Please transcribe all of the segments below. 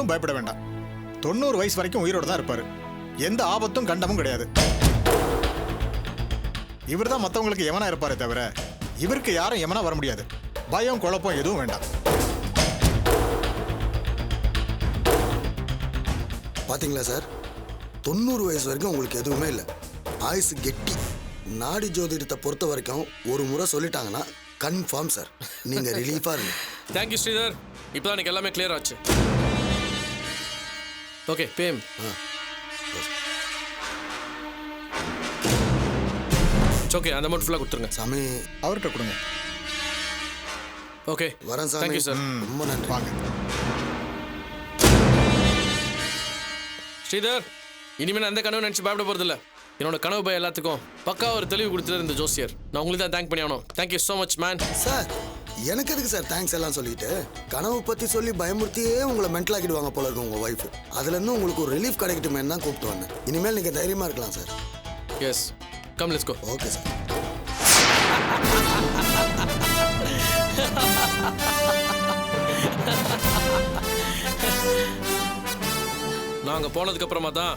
ஒன்றும் பயப்பட வேண்டாம். 90 வயசு வரைக்கும் உயிரோடு தான் இருப்பாரு. எந்த ஆபத்தும் கண்டமும் கிடையாது. இவர் தான் மற்றவங்களுக்கு எவனா இருப்பாரே தவிர இவருக்கு யாரும் எவனா வர முடியாது. பயம் குழப்பம் எதுவும் வேண்டாம். பாத்தீங்களா சார், 90 வயசு வரைக்கும் உங்களுக்கு எதுவுமே இல்லை. ஆயுசு கெட்டி. நாடி ஜோதிடத்தை பொறுத்த வரைக்கும் ஒரு முறை சொல்லிட்டாங்கன்னா கன்ஃபார்ம் சார், நீங்க ரிலீஃபா இருங்க. தேங்க்யூ ஸ்ரீதர். இப்போதான் எனக்கு எல்லாமே கிளியர் ஆச்சு. ஓகே பேம். ஓகே அந்த அமௌண்ட் ஃபுல்லாக கொடுத்துருங்க. சாமி அவர்கிட்ட கொடுங்க. ஓகே வரேன் சாமி. Thank you sir. ரொம்ப நன்றி. வாங்க. ஸ்ரீதர், இனிமேல் நான் எந்த கனவு நினச்சி பயப்பட போகிறதில்ல. என்னோட கனவு பயம் எல்லாத்துக்கும் பக்கா ஒரு தெளிவு கொடுத்துட்டு இந்த ஜோசியர். நான் உங்களுக்கு தான் தேங்க் பண்ணி ஆகணும். Thank you so much man. Sir எனக்கு எதுக்கு சார் தேங்க்ஸ் எல்லாம் சொல்லிட்டு? கனவு பற்றி சொல்லி பயமுறுத்தியே உங்களை மென்டல் ஆக்கிடுவாங்க போல இருக்கு உங்கள் ஒய்ஃப். அதுலேருந்து உங்களுக்கு ஒரு ரிலீஃப் கிடைக்கட்டுமே தான் கூப்பிட்டு வந்தேன். இனிமேல் நீங்கள் தைரியமாக இருக்கலாம் sir. Yes come let's go. Okay sir. நாங்கள் போனதுக்கு அப்புறமா தான்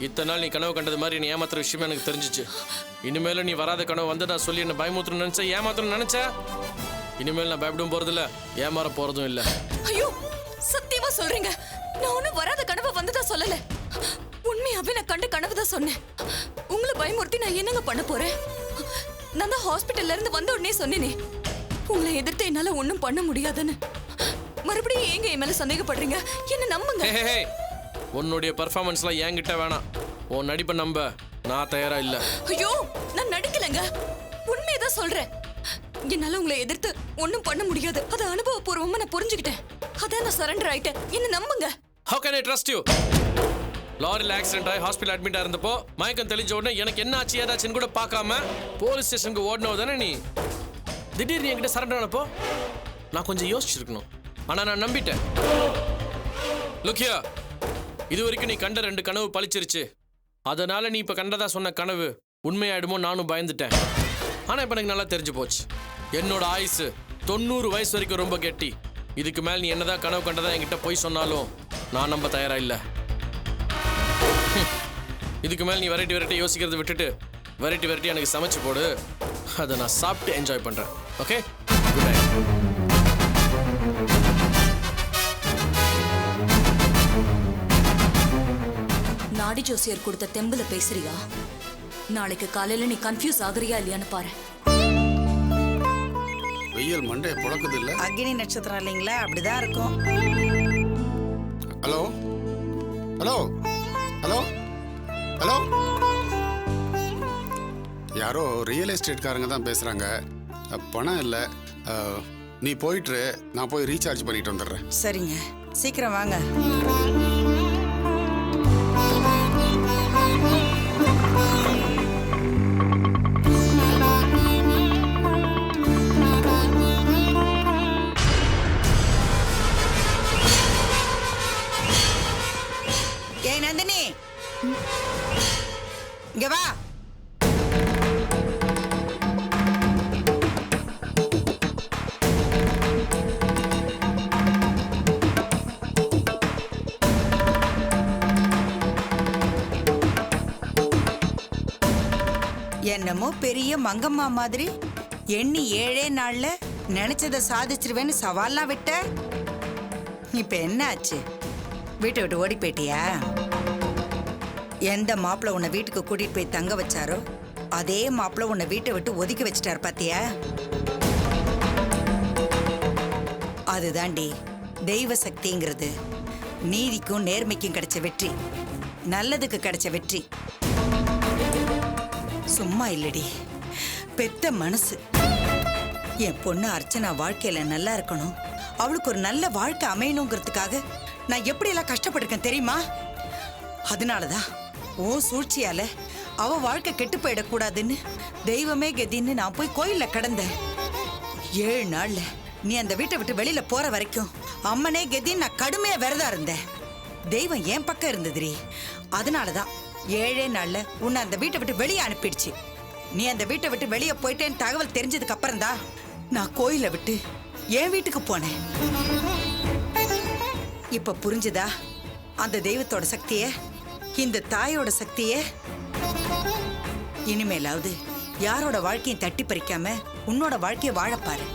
இத்தனை நாள் நீ கனவு கண்டது மாதிரி நீ ஏமாத்துற விஷயமே எனக்கு தெரிஞ்சிச்சு. இனிமேல நீ வராத கனவு வந்ததா சொல்லி என்ன பயமுறுத்தணும்னு நினைச்ச, ஏமாத்தணும்னு நினைச்ச. இனிமேல் நான் பயப்படும் போறதில்ல, ஏமாற போறதும் இல்லை. ஐயோ சத்தியமா சொல்றீங்க? நான் ஒன்னும் வராத கனவு வந்ததா சொல்லல. உண்மையாவே நான் கண்ட கனவு தான் சொன்னேன். உங்களை பயமுறுத்தி நான் என்னங்க பண்ண போறேன்? நான் தான் ஹாஸ்பிட்டல்ல இருந்து வந்த உடனே சொன்னேனே, உங்களை எதிர்த்து என்னால ஒன்னும் பண்ண முடியாதுன்னு. மறுபடியும் ஏங்க என் மேல சந்தேகப்படுறீங்க? என்ன நம்புங்க. உன்னுடைய பர்ஃபார்மன்ஸ்லாம் என்கிட்ட வேணாம். உன் நடிப்பை நம்ப நான் தயாரா இல்ல. ஐயோ நான் நடிக்கலங்க, உண்மையதான் சொல்றேன். என்னால உங்களை எதிர்த்து ஒன்னும் பண்ண முடியாது. அது அனுபவபூர்வமா நான் புரிஞ்சுக்கிட்டேன். அதான் நான் சரண்டர் ஆயிட்டேன். என்ன நம்புங்க. How can I trust you? லாரியில் ஆக்சிடென்ட் ஆகி ஹாஸ்பிட்டல் அட்மிட் ஆயிருந்தப்போ மயக்கம் தெளிஞ்ச உடனே எனக்கு என்ன ஆச்சு ஏதாச்சுன்னு கூட பார்க்காம போலீஸ் ஸ்டேஷனுக்கு ஓடினவு தானே நீ. திடீர்னு என்கிட்ட சரண்டர் ஆனப்போ நான் கொஞ்சம் யோசிச்சிருக்கணும். ஆனா நான் நம்பிட்டேன். லுக்கியா, இது வரைக்கும் நீ கண்ட 2 கனவு பழிச்சிருச்சு. அதனால நீ இப்ப கண்டதா சொன்ன கனவு உண்மையாயிடுமோ நானும் பயந்துட்டேன். ஆனா இப்ப எனக்கு நல்லா தெரிஞ்சு போச்சு. என்னோட ஆயுசு 90 வயசு வரைக்கும் ரொம்ப கெட்டி. இதுக்கு மேல் நீ என்னதான் கனவு கண்டதா என்கிட்ட போய் சொன்னாலும் நான் நம்ப தயாரா இல்ல. இதுக்கு மேல் நீ வெரைட்டி யோசிக்கிறத விட்டுட்டு வெரைட்டி எனக்கு சமைச்சு போடு. அதை நான் சாப்பிட்டு என்ஜாய் பண்றேன். Okay, good night. நாடி ஜோசியர் கொடுத்த தெம்புல பேசுறியா? நாளைக்கு காலையில நீ கன்ஃபியூஸ் ஆகுறியா இல்லையான்னு பாரு. வெயில் மண்டே புழக்குது இல்ல? அக்னி நட்சத்திரம் இல்லைங்களா, அப்படிதான் இருக்கும். ஹலோ ஹலோ ஹலோ ஹலோ, யாரோ ரியல் எஸ்டேட்காரங்க தான் பேசுறாங்க. பணம் இல்லை, நீ போயிட்டு நான் போய் ரீசார்ஜ் பண்ணிட்டு வந்துடுறேன். சரிங்க, சீக்கிரம் வாங்க. ஏய் நந்தினி, இங்க வா. என்னமோ பெரிய மங்கம்மா மாதிரி எண்ணி 7 நாள்ல நினைச்சதை சாதிச்சிருவேன்னு சவால்லாம் விட்ட. இப்ப என்ன ஆச்சு? வீட்டை விட்டு ஓடி போயிட்டியா? எந்த மாப்பிள்ள உன்னை வீட்டுக்கு கூட்டிட்டு போய் தங்க வச்சாரோ அதே மாப்பிள்ள உன்னை வீட்டை விட்டு ஒதுக்கி வச்சிட்டாரு பாத்தியா? அதுதாண்டி தெய்வ சக்திங்கிறது. நீதிக்கும் நேர்மைக்கும் கிடைச்ச வெற்றி, நல்லதுக்கு கிடைச்ச வெற்றி. சும்மா இல்லடி, பெத்த மனசு. என் பொண்ணு அர்ச்சனா வாழ்க்கையில நல்லா இருக்கணும், அவளுக்கு ஒரு நல்ல வாழ்க்கை அமையணுங்கிறதுக்காக நான் எப்படி எல்லாம் கஷ்டப்பட்டிருக்கேன் தெரியுமா? அதனாலதான் ஓ சூழ்ச்சியால அவ வாழ்க்கை கெட்டு போயிடக்கூடாதுன்னு தெய்வமே கதின்னு நான் போய் கோயில்ல கிடந்தேன். 7 நாள்ல நீ அந்த வீட்டை விட்டு வெளியில போற வரைக்கும் அம்மனே கதின்னு நான் கடுமையா விரதம் இருந்தேன். தெய்வம் என் பக்கம் இருந்ததுரி. அதனாலதான் 7 நாள்ல உன்னை அந்த வீட்டை விட்டு வெளியே அனுப்பிடுச்சு. நீ அந்த வீட்டை விட்டு வெளியே போயிட்டேன்னு தகவல் தெரிஞ்சதுக்கு அப்புறம் தான் நான் கோயிலை விட்டு என் வீட்டுக்கு போனேன். இப்ப புரிஞ்சுதா அந்த தெய்வத்தோட சக்திய, இந்த தாயோட சக்திய? இனிமேலாவது யாரோட வாழ்க்கையும் தட்டி பறிக்காம உன்னோட வாழ்க்கைய வாழப்பாரு.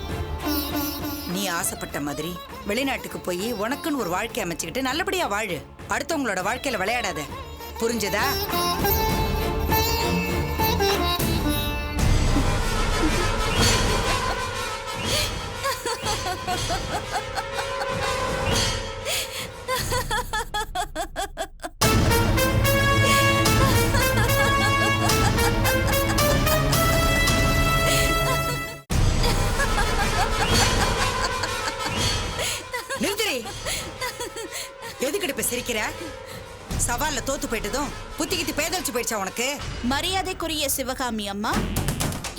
நீ ஆசைப்பட்ட மாதிரி வெளிநாட்டுக்கு போய் உனக்குன்னு ஒரு வாழ்க்கை அமைச்சுக்கிட்டு நல்லபடியா வாழு. அடுத்தவங்களோட வாழ்க்கையில விளையாடாத. புரிஞ்சதா? நிறுத்திரி. எதுக்கிட்ட இப்ப சிரிக்கிற? சவால்ல தோத்து போயிட்டதும் புத்திக்கிட்டு பேதலிச்சு போயிடுச்சா உனக்கு? மரியாதைக்குரிய சிவகாமி அம்மா,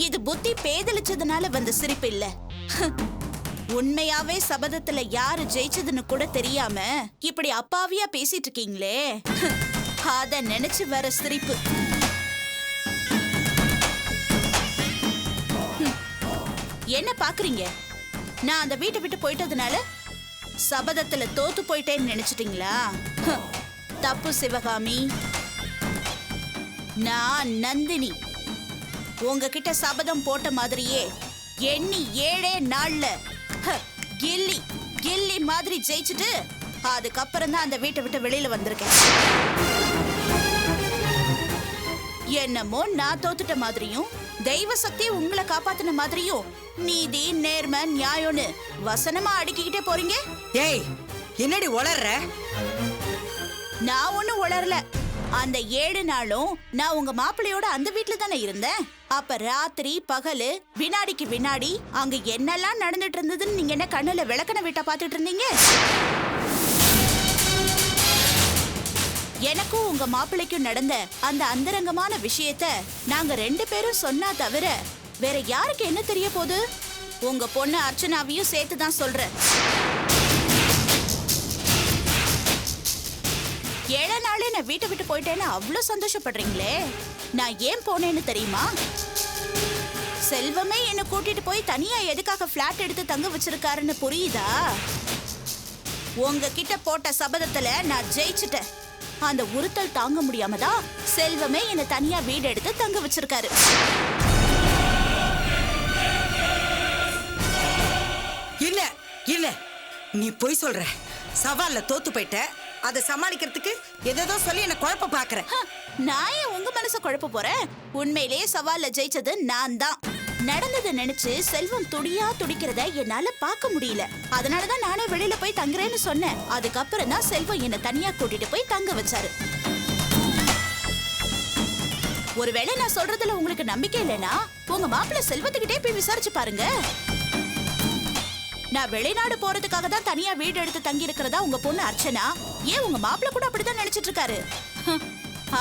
இது புத்தி பேதலிச்சதுனால வந்த சிரிப்பு இல்ல. உண்மையாவே சபதத்துல யாரு ஜெயிச்சதுன்னு கூட தெரியாம இப்படி அப்பாவியா பேசிட்டு இருக்கீங்களே, அத நினைச்சு வர சிரிப்பு. என்ன பாக்குறீங்க? நான் அந்த வீட்டை விட்டு போயிட்டதுனால சபதத்துல தோத்து போயிட்டேன்னு நினைச்சிட்டீங்களா? தப்பு சிவகாமி. நான் நந்தினி. உங்ககிட்ட சபதம் போட்ட மாதிரியே எண்ணி 7 நாள்ல கில்லி கில்லி மாதிரி ஜெயிச்சுட்டு அதுக்கப்புறம் தான் அந்த வீட்டை விட்டு வெளியில வந்திருக்கேன். என்னமோ நான் தோத்துட்ட மாதிரியும் தெய்வ சக்தி உங்களை காப்பாத்தின மாதிரியும் நீதி நேர்மை நியாயம்னு வசனமா அடுக்கிக்கிட்டே போறீங்க. ஏய், என்னடி உளர்ற? நான் ஒண்ணும் உளரல. அந்த 7 நாளும் நான் உங்க மாப்பிள்ளையோட அந்த வீட்டுல தானே இருந்தேன். அப்ப ராத்திரி பகலு வினாடிக்கு வினாடி அங்க என்னெல்லாம் நடந்துட்டு இருந்ததுன்னு நீங்க என்ன கண்ணுல விளக்கண வீட்டை பாத்துட்டு இருந்தீங்க? எனக்கும் உங்க மாப்பிள்ளைக்கும் நடந்த அந்த அந்தரங்கமான விஷயத்த நாங்க 2 பேரும் சொன்னா தவிர வேற யாருக்கு என்ன தெரிய போகுது? உங்க பொண்ணு அர்ச்சனாவையும் சேர்த்து தான் சொல்றேன். 7 நாளே நான் வீட்டை விட்டு போயிட்டேன்னு அவ்வளவு சந்தோஷப்படுறீங்களே, நான் ஏன் போனேன்னு தெரியுமா? செல்வமே என்ன கூட்டிட்டு போய் தனியா எதுக்காக பிளாட் எடுத்து தங்க வச்சிருக்காருன்னு புரியுதா? உங்ககிட்ட போட்ட சபதத்துல நான் ஜெயிச்சுட்டேன். அந்த உறுத்தல் தாங்க முடியாம தான் செல்வமே என்ன தனியா வீடு எடுத்து தங்க வச்சிருக்காரு. இல்ல இல்ல, நீ பொய் சொல்ற. சவால்ல தோத்து போயிட்ட, அதை சமாளிக்கிறதுக்கு ஏதோ சொல்லி என்ன குழப்ப பாக்குற. நான் ஏன் உங்க மனச குழப்ப போறேன்? உண்மையிலேயே சவால்ல ஜெயிச்சது நான் தான். நடந்ததை நினைச்சு செல்வம் துடியா துடிக்கிறத என்னால பார்க்க முடியல. அதனாலதான் நானே வெளியில போய் தங்குறேன்னு சொன்னேன். அதுக்கப்புறம் தான் செல்வம் என்ன தனியா கூட்டிட்டு போய் தங்க வச்சாரு. ஒருவேளை நான் சொல்றதுல உங்களுக்கு நம்பிக்கை இல்லைன்னா உங்க மாப்பிள்ளை செல்வத்துக்கிட்டே போய் விசாரிச்சு பாருங்க. நான் வெளிநாடு போறதுக்காக தான் தனியா வீடு எடுத்து தங்கி இருக்கிறதா உங்க பொண்ணு அர்ச்சனா, ஏன் உங்க மாப்பிள்ளை கூட அப்படிதான் நினைச்சிட்டு இருக்காரு.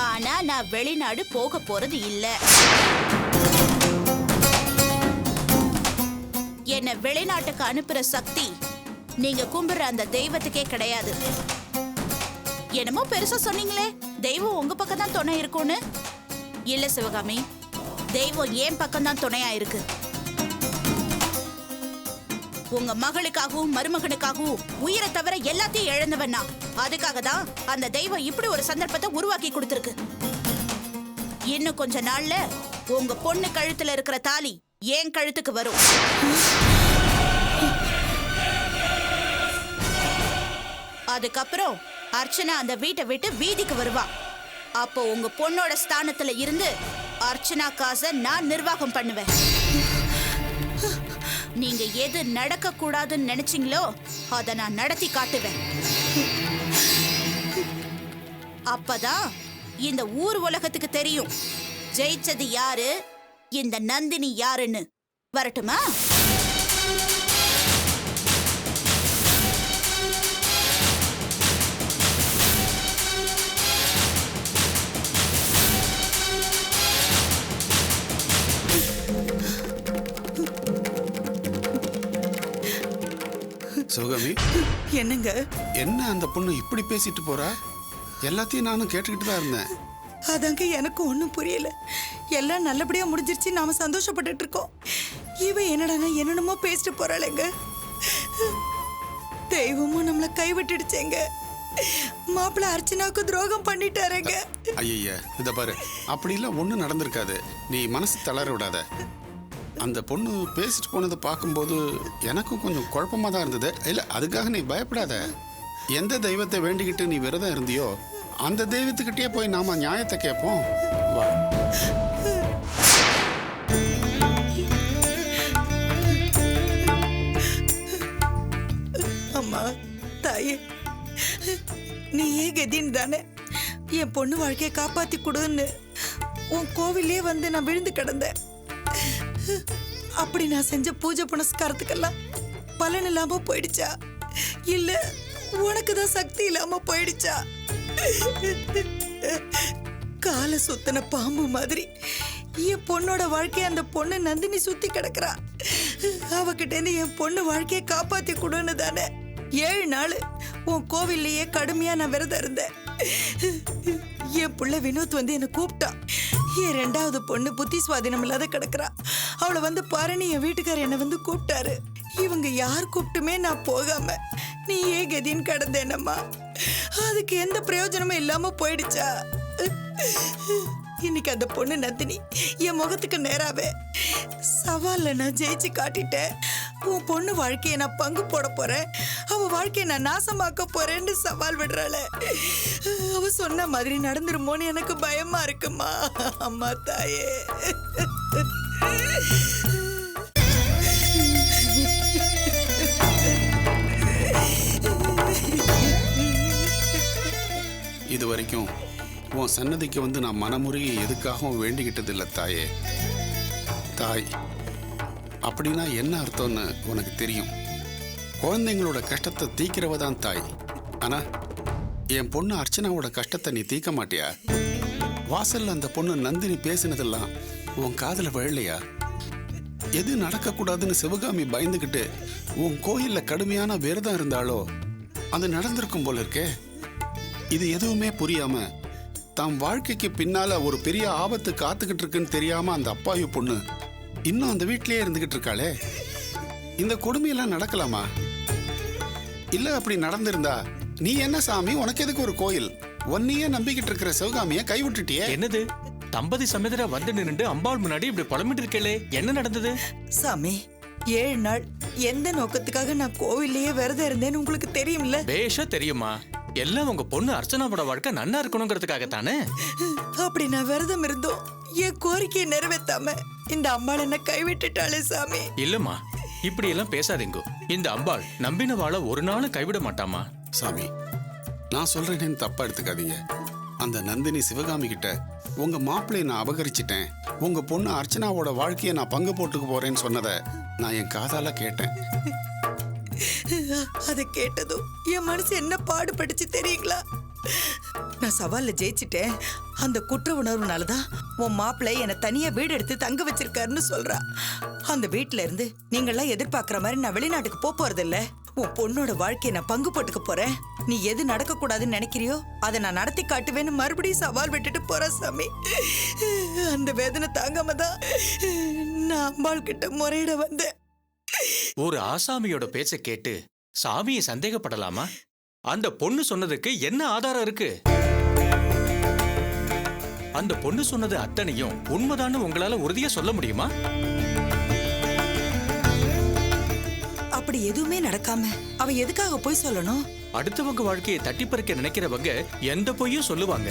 ஆனா நான் வெளிநாடு போக போறது இல்ல. என்ன வெளிநாட்டுக்கு அனுப்புற சக்தி நீங்க கும்பிடுற அந்த தெய்வத்துக்கே கிடையாது. என்னமோ பெருசா சொன்னீங்களே, தெய்வம் உங்க பக்கம் தான் துணை இருக்கும்னு. இல்ல சிவகாமி, தெய்வம் ஏன் பக்கம் தான் துணையா இருக்கு. உங்க மகளுக்காகவும் மருமகனுக்காகவும் உயிரை தவிர எல்லாத்தையும் இழந்தவன் நான். அதுக்காக தான் அந்த தெய்வம் இப்படி ஒரு சந்தர்ப்பத்தை உருவாக்கி கொடுத்திருக்கு. இன்னும் கொஞ்ச நாள்ல உங்க பொண்ணு கழுத்துல இருக்கிற தாலி ஏன் கழுத்துக்கு வரும். அதுக்கப்புறம் அர்ச்சனா அந்த வீட்டை விட்டு வீதிக்கு வருவா. அப்போ உங்க பொண்ணோட ஸ்தானத்துல இருந்து அர்ச்சனா காசை நான் நிர்வாகம் பண்ணுவேன். நீங்க எது நடக்க கூடாதுன்னு நினைச்சீங்களோ அத நான் நடத்தி காட்டுவேன். அப்பதான் இந்த ஊர் உலகத்துக்கு தெரியும் ஜெயிச்சது யாரு, இந்த நந்தினி யாருன்னு. வரட்டுமா? சிவகாமி, என்னங்க? என்ன அந்த பொண்ணு இப்படி பேசிட்டு போறா? எல்லாத்தையும் நானும் கேட்டுக்கிட்டு தான் இருந்தேன். அதாங்க எனக்கு ஒன்றும் புரியல. எல்லாம் நல்லபடியா முடிஞ்சிருச்சு, நாம சந்தோஷப்பட்டுட்டு இருக்கோம். இவ என்னடா என்னென்னமோ பேசிட்டு போறாளேங்க. தெய்வமும் நம்மள கைவிட்டுடுச்சேங்க. மாப்பிள்ள அர்ச்சனாவுக்கு துரோகம் பண்ணிட்டாருங்க. ஐயா இதை பாரு, அப்படிலாம் ஒன்றும் நடந்திருக்காது. நீ மனசு தளர விடாத. அந்த பொண்ணு பேசிட்டு போனதை பார்க்கும்போது எனக்கும் கொஞ்சம் குழப்பமாக தான் இருந்தது. இல்லை, அதுக்காக நீ பயப்படாத. எந்த தெய்வத்தை வேண்டிக்கிட்டு நீ விரதம் இருந்தியோ அந்த தெய்வத்துக்கிட்டே போய் நாம நியாயத்தை கேட்போம். வா. அம்மா, தாயே, நீ ஏன் கதின்னு தானே என் பொண்ணு வாழ்க்கையை காப்பாத்தி கொடுன்னு உன் கோவிலே வந்து நான் விழுந்து கிடந்தேன். அப்படி நான் செஞ்ச பூஜை புனஸ்காரத்துக்கெல்லாம் பலன் இல்லாம போயிடுச்சா, இல்ல உனக்கு தான் சக்தி இல்லாம போயிடுச்சா? காலை சுத்தின பாம்பு மாதிரி என் பொண்ணோட வாழ்க்கைய அந்த பொண்ணு நந்தினி சுத்தி கிடக்குறா. அவகிட்ட இருந்து என் பொண்ணு வாழ்க்கையை காப்பாத்தி கொடுன்னு தானே 7 நாள் உன் கோவில்லையே கடுமையா நான் விரதம் இருந்தேன். என் புள்ள வினோத் வந்து என்னை கூப்பிட்டான். என் 2வது பொண்ணு புத்தி சுவாதீனம் இல்லாத கிடக்குறா, அவளை வந்து பாருன்னு என் வீட்டுக்காரர் என்னை வந்து கூப்பிட்டாரு. இவங்க யார் கூப்பிட்டுமே நான் போகாம நீ ஏன் கதின்னு கிடந்தேனம்மா. அதுக்கு எந்த பிரயோஜனமும் இல்லாம போயிடுச்சா? இன்னைக்கு அந்த பொண்ணு நந்தினி என் முகத்துக்கு நேராவே சவால்ல நான் ஜெயிச்சு காட்டிட்டேன். உன் பொண்ணு வாழ்க்கையை நான் பங்கு போட போறேன், அவ வாழ்க்கையை நான் நாசமாக்க போறேன்னு சவால் விடுறாள. அவ சொன்ன மாதிரி நடந்துருமோன்னு எனக்கு பயமா இருக்குமா. அம்மா தாயே, இது வரைக்கும் உன் சன்னதிக்கு வந்து நான் மனமுறையை எதுக்காகவும் வேண்டிக்கிட்டது இல்லை தாயே. தாய் அப்படின்னா என்ன அர்த்தம்னு உனக்கு தெரியும். குழந்தைங்களோட கஷ்டத்தை தீக்கிறவ தான் தாய். ஆனா என் பொண்ணு அர்ச்சனாவோட கஷ்டத்தை நீ தீர்க்க மாட்டியா? வாசல்ல அந்த பொண்ணு நந்தினி பேசினதெல்லாம் உன் காதுல விழலையா? எது நடக்கக்கூடாதுன்னு சிவகாமி பயந்துக்கிட்டு உன் கோயில்ல கடுமையான விரதம் இருந்தாலோ அது நடந்திருக்கும் போல இருக்கே. இது எதுவுமே புரியாம தாம் வாழ்க்கைக்கு பின்னால ஒரு பெரிய ஆபத்து காத்துக்கிட்டு இருக்குன்னு தெரியாம அந்த அப்பாவி பொண்ணு இன்னும் அந்த வீட்டிலேயே இருந்துகிட்டு இருக்காளே. இந்த கொடுமையெல்லாம் நடக்கலாமா? இல்ல அப்படி நடந்திருந்தா நீ என்ன சாமி, உனக்கு எதுக்கு ஒரு கோயில்? ஒன்னையே நம்பிக்கிட்டு இருக்கிற சிவகாமிய கைவிட்டுட்டியே. என்னது தம்பதி சமேதரா வந்து நின்று அம்பாள் முன்னாடி இப்படி புலம்பிட்டு இருக்கே, என்ன நடந்தது? சாமி, 7 நாள் எந்த நோக்கத்துக்காக நான் கோவில்லையே விரதம் இருந்தேன்னு உங்களுக்கு தெரியும்ல? பேஷா தெரியுமா? எல்லாம் உங்க பொண்ணு அர்ச்சனாவோட வாழ்க்கை நன்னா இருக்கணுங்கிறதுக்காக தானே. அப்படி நான் விரதம் இருந்தோம் என் கோரிக்கையை நிறைவேற்றாம இந்த அம்பாள் என்ன கைவிட்டுட்டாளே சாமி. இல்லம்மா, இப்படி எல்லாம் பேசாதீங்க. இந்த அம்பாள் நம்பினவாள ஒரு நாளும் கைவிட மாட்டாமா. சாமி, நான் சொல்றேன்னு தப்பா எடுத்துக்காதீங்க. அந்த நந்தினி சிவகாமி கிட்ட உங்க மாப்பிள்ளையை நான் அபகரிச்சிட்டேன், உங்க பொண்ணு அர்ச்சனாவோட வாழ்க்கையை நான் பங்கு போட்டுக்க போறேன்னு சொன்னதை நான் என் காதால கேட்டேன். அதை கேட்டதும் என் மனசு என்ன பாடுபட்டுச்சு தெரியுங்களா? நான் சவால்ல ஜெயிச்சிட்டேன், அந்த குற்ற உணர்வுனாலதான் உன் மாப்பிள்ளை என்னை தனியா வீடு எடுத்து தங்க வச்சிருக்காருன்னு சொல்றா. அந்த வீட்டுல இருந்து நீங்கெல்லாம் எதிர்பார்க்கிற மாதிரி நான் வெளிநாட்டுக்கு போறது இல்ல. உன் பொண்ணோட வாழ்க்கையை நான் பங்கு போட்டுக்க போறேன். நீ எது நடக்க கூடாதுன்னு நினைக்கிறியோ அதை நான் நடத்தி காட்டுவேன்னு மறுபடியும் சவால் விட்டுட்டு போறேன் சாமி. அந்த வேதனை தாங்காம தான் நான் அம்பாள் கிட்ட முறையிட வந்தேன். ஒரு ஆசாமியோட பேச்ச கேட்டு சாமியை சந்தேகப்படலாமா? அந்த பொண்ணு சொன்னதுக்கு என்ன ஆதாரம் இருக்கு? அந்த பொண்ணு சொன்னது அத்தனையும் உண்மைதான்னு உங்களால உறுதியா சொல்ல முடியுமா? அப்படி எதுவுமே நடக்காம அவ எதுக்காக போய் சொல்லணும்? அடுத்தவங்க வாழ்க்கையை தட்டி பறிக்க நினைக்கிறவங்க எந்த பொய்யும் சொல்லுவாங்க.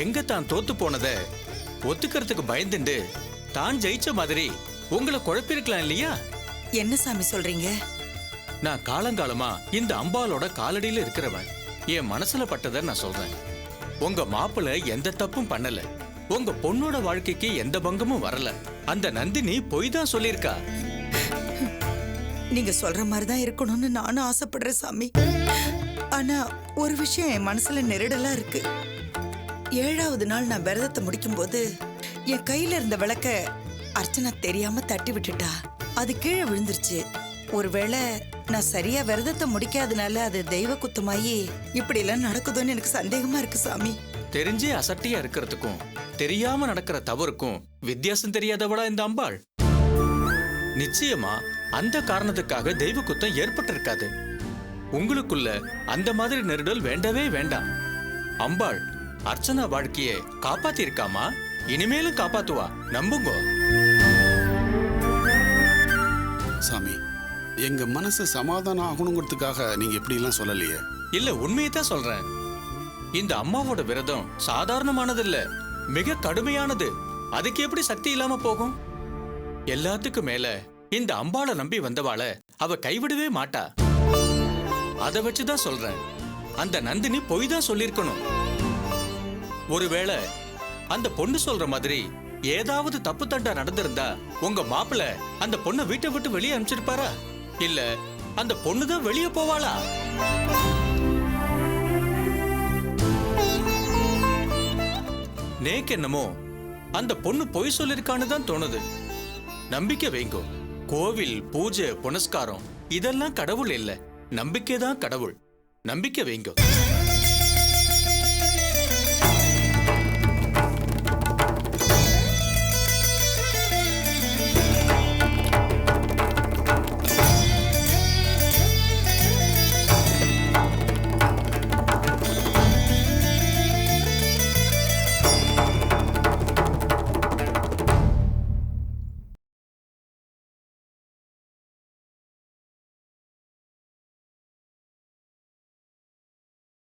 எங்க தான் தோத்து போனத ஒத்துக்கிறதுக்கு பயந்துண்டு தான் ஜெயிச்ச மாதிரி உங்களை குழப்பிருக்கலாம் இல்லையா? என்ன சாமி சொல்றீங்க? நான் காலங்காலமா இந்த அம்பாலோட காலடியில இருக்கிறவன். என் மனசுல பட்டதை நான் சொல்றேன். உங்க மாப்பிள்ள எந்த தப்பும் பண்ணல, உங்க பொண்ணோட வாழ்க்கைக்கு எந்த பங்கமும் வரல. அந்த நந்தினி பொய் தான் சொல்லியிருக்கா. நீங்க சொல்ற மாதிரிதான் இருக்கணும்னு நானும் ஆசைப்படுறேன் சாமி. ஆனா ஒரு விஷயம் என் மனசுல நெருடலா இருக்கு. 7வது நாள் நான் விரதத்தை முடிக்கும் போது என் கையில இருந்த விளக்க அர்ச்சனா தெரியாம தட்டி விட்டுட்டா. அது கீழே விழுந்துருச்சு. ஒருவேளை நான் சரியா விரதத்தை முடிக்காதனால அது தெய்வ குத்தமாயி இப்படி எல்லாம் நடக்குதோன்னு எனக்கு சந்தேகமா இருக்கு சாமி. தெரிஞ்சே அசட்டியா இருக்கிறதுக்கும் தெரியாம நடக்கிற தவறுக்கும் வித்தியாசம் தெரியாதவளா இந்த அம்பாள்? நிச்சயமா அந்த காரணத்துக்காக தெய்வ குத்தம் ஏற்பட்டிருக்காது. உங்களுக்குள்ள அந்த மாதிரி நெருடல் வேண்டவே வேண்டாம். அம்பாள் அர்ச்சனா வாழ்க்கையை காப்பாத்தி இருக்காமா, இனிமேலும் காப்பாத்துவா, நம்புங்க. சாமி, எங்க மனசு சமாதானம் ஆகணுங்கிறதுக்காக நீங்க எப்படி எல்லாம் சொல்லலையே. இல்ல, உண்மையை தான் சொல்றேன். இந்த அம்மாவோட விரதம் சாதாரணமானது இல்ல, மிக கடுமையானது. அதுக்கு எப்படி சக்தி இல்லாம போகும்? எல்லாத்துக்கும் மேல இந்த அம்பாளை நம்பி வந்தவாள அவ கைவிடவே மாட்டா. அதை வச்சுதான் சொல்றேன், அந்த நந்தினி பொய் தான் சொல்லிருக்கணும். ஒருவேளை அந்த பொண்ணு சொல்ற மாதிரி ஏதாவது தப்பு தண்டா நடந்திருந்தா உங்க மாப்பிள்ள அந்த பொண்ணை வீட்டை விட்டு வெளியே அனுப்பிச்சிருப்பாரா? இல்ல அந்த பொண்ணுதான் வெளியே போவாளா? நேக்கு என்னமோ அந்த பொண்ணு பொய் சொல்லிருக்கான்னு தான் தோணுது. நம்பிக்கை வைங்கோ. கோவில் பூஜை புனஸ்காரம் இதெல்லாம் கடவுள் இல்ல, நம்பிக்கைதான் கடவுள். நம்பிக்கை வைங்கோ.